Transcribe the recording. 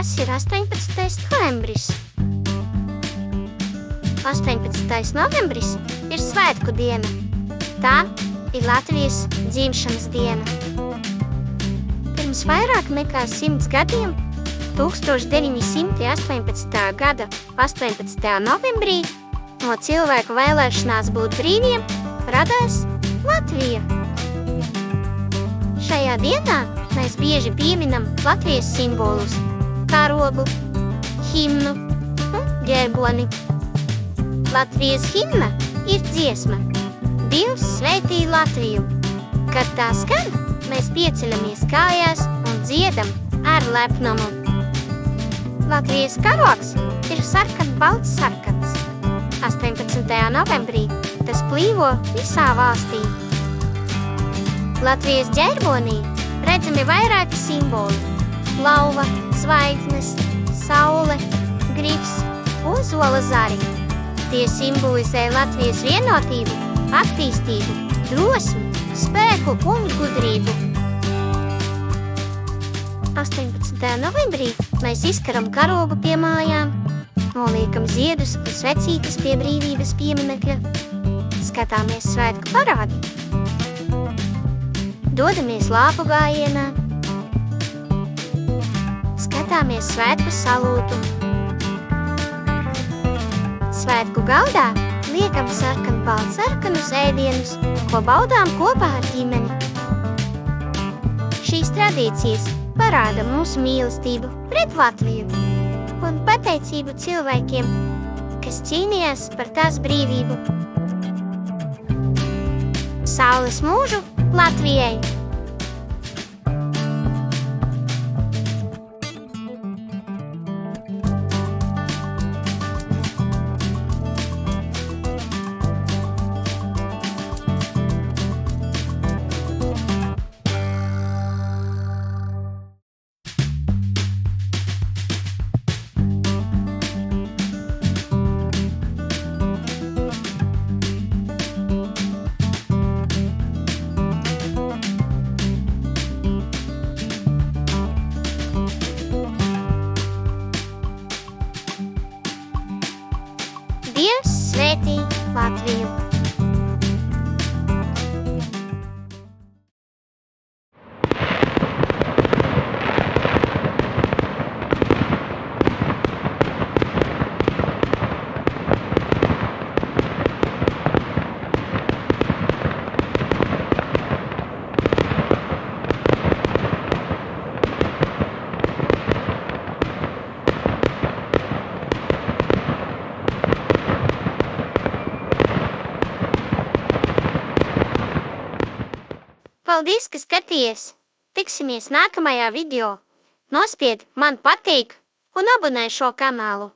mājās ir 18. novembris. 18. novembris ir svētku diena. Tā ir Latvijas dzimšanas diena. Pirms vairāk nekā 100 gadiem, 1918. gada 18. novembrī, no cilvēku vēlēšanās būt brīviem, radās Latvija. Šajā dienā mēs bieži pieminam Latvijas simbolus – karogu, himnu un ģerboni. Latvijas himna ir dziesma Dievs svētī Latviju. Kad tā skan, mēs pieceļamies kājās un dziedam ar lepnumu. Latvijas karogs ir sarkan-balts sarkans. 18. novembrī tas plīvo visā valstī. Latvijas ģerbonī redzami vairāki simboli – lauva, zvaigznes, saule, grifs, ozola zari. Tie simbolizē Latvijas vienotību, attīstību, drosmi, spēku un gudrību. 18. novembrī mēs izkaram karogu pie mājām, noliekam ziedus un svecītes pie brīvības pieminekļa, skatāmies svētku parādi, dodamies lāpu gājienā, skatāmies svētku salūtu. Svētku galdā liekam sarkan-balts sarkanus ēdienus, ko baudām kopā ar ģimeni. Šīs tradīcijas parāda mūsu mīlestību pret Latviju un pateicību cilvēkiem, kas cīnījās par tās brīvību. Saules mūžu Latvijai! Dievs svētī Latviju! Paldies, ka skatījies! Tiksimies nākamajā video! Nospied man patīk un abonē šo kanālu!